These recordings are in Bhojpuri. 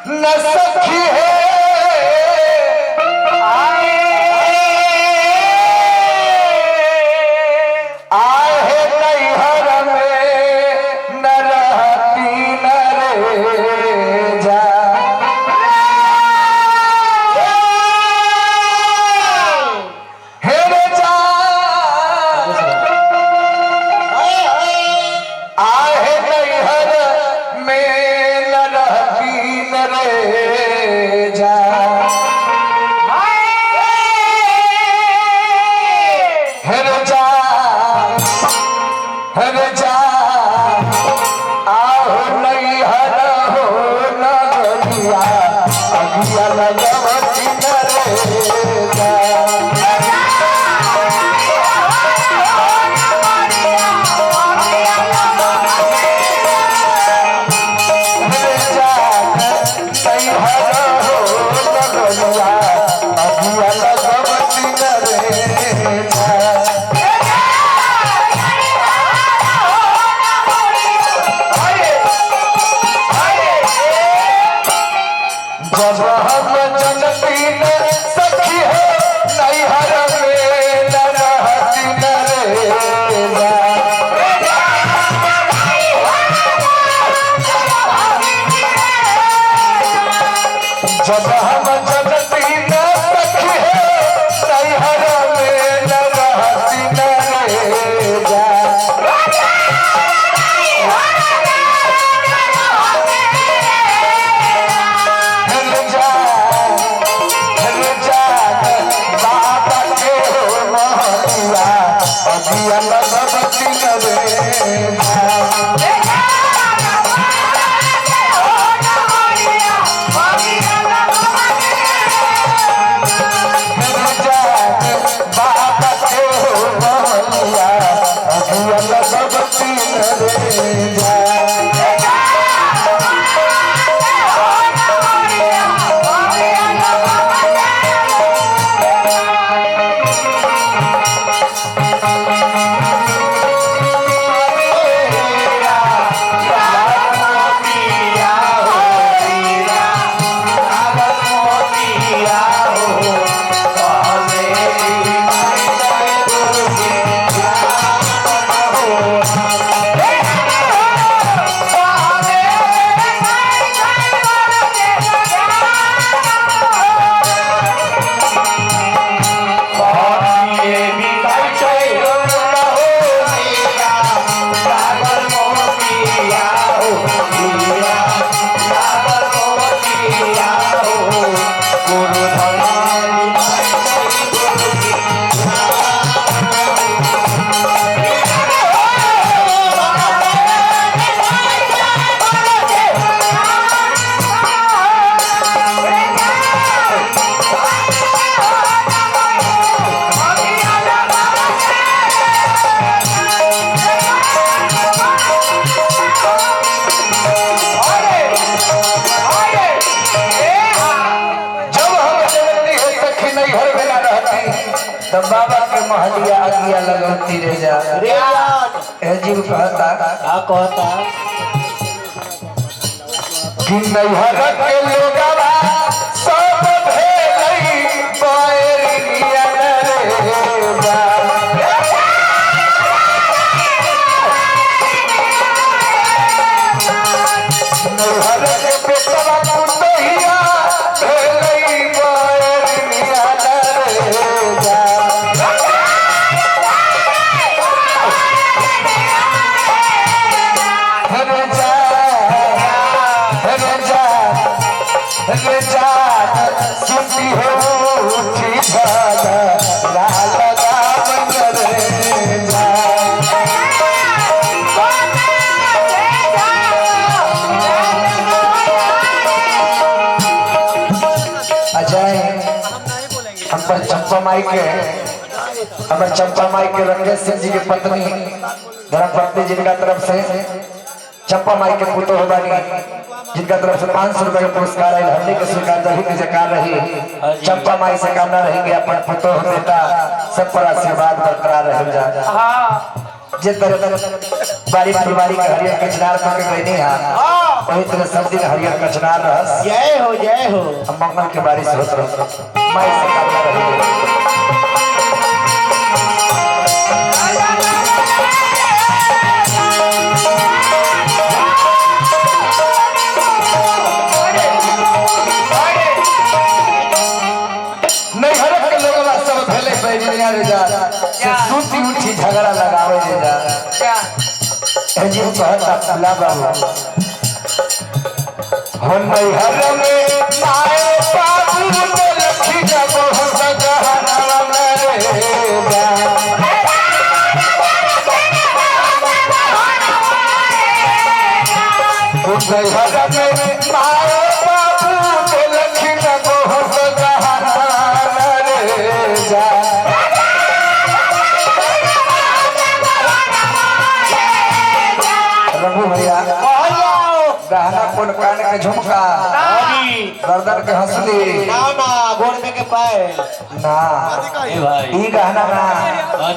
न सखी है बाबा के महलिया आगिया लगती रे जा जीव कहता कि नैहर के लोगवा सब भेलई बैरिया रे जा नैहर के बेटवा पुतहिया भेलई बैरिया रे जा सुती हो चंपा माई के हमारे चंपा माई के रंगेश सिंह जी की पत्नी धर्मपत्नी जिनका तरफ से चंपा माई के पुत्र हो बानी जिनका तरफ से 500 रुपए का पुरस्कार है हमने के स्वीकार रही की जकार रही चंपा माई से कामना रहेंगे अपन पुत्र बेटा सब पर आशीर्वाद बरकरार रह जा जे तरह बारी बारी का हरिया के चिनार पर के गई नहीं हां वही तरह सब दिन हरियर कचनार रहस। जय हो जय हो। मंगल के बारिश होत रह मैं सकामना रही नहीं हरक के लोगवा सब भेले बैरिया रे जा से सूती उठी झगड़ा लगावे रे जा क्या ए जी कहता फुला बाबू हो नहीं हर में माए बाबू ने रखी जा बहुत जहाना में रे जा हो नहीं हर में माए बाबू ने रखी जा बहुत जहाना में रे जा रघु भैया गहना कोन कान के झुमका गर्दन के हंसली ना ना गोड़ में के पाए ना ए भाई ई गहना ना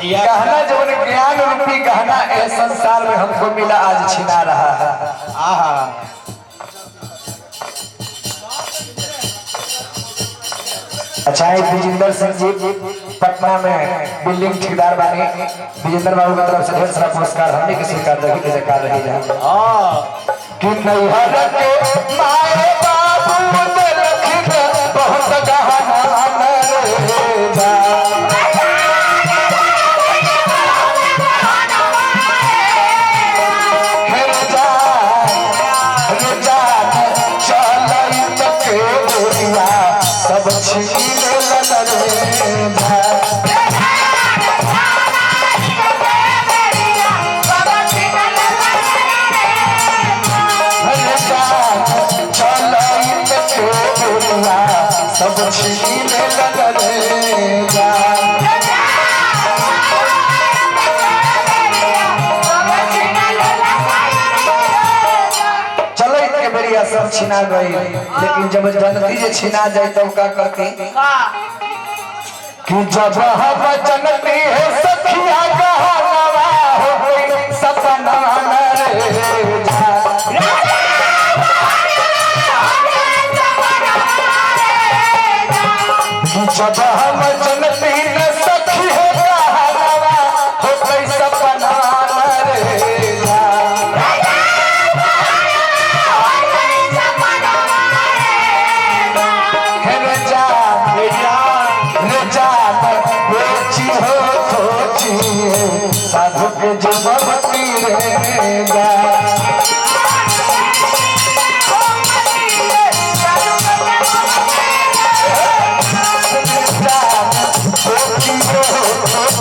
गहना जवन ज्ञान रूपी गहना ए संसार में हमको मिला आज छिना रहा है। आहा अच्छा है विजेंद्र सिंह जी पटना में बिल्डिंग ठेकेदार बानी विजेंद्र बाबू की तरफ से ढेर सारा पुरस्कार हमने के स्वीकार रही है कि नहीं हर के माए बाबू ने रखी बहुत गहना रे जा सब छीन सब छीन जा सब छिना गई लेकिन जब जनती जे छिना जाए तब का करती कि जब हम जनती है सखिया गहनवा हो गई सपना रे जा जब हम जनती ने सखी है गहनवा हो गई सपना रे जा साधु के जुबती रहेगा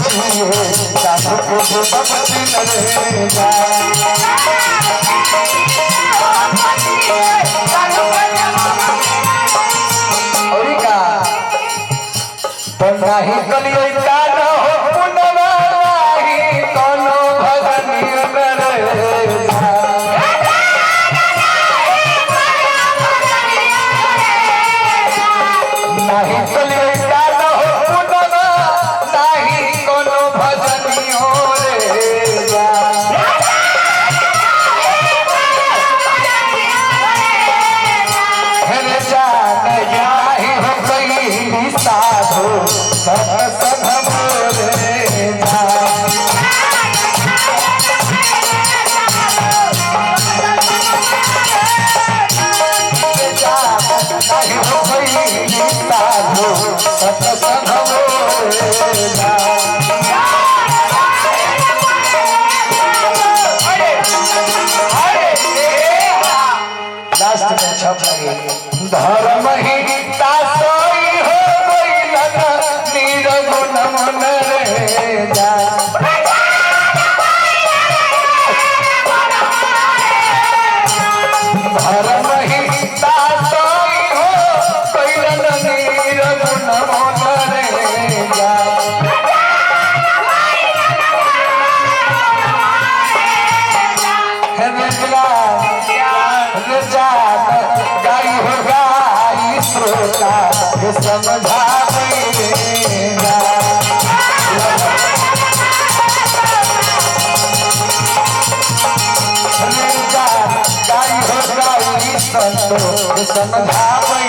साधु के जुबती रहेगा और का तो नहीं कलियो का न हो पुनवा नहीं कोनो भगनी रे जा नहीं कलियो का न हो पुनवा नहीं कोनो भगनी रे जा हेरे जा नहीं हो गई साधु सत्संग बोले जा नहीं हो गई साधु सत्संग बोले जा लास्ट में छप लगे धर्म ही तासोई हो गई लगा नीरगुण मन रे जा धर्म ही तासोई हो गई लगा नीरगुण मन रे जा गाई हो गाई श्रोता समझा देगा गाई हो गाई संतोष समझावे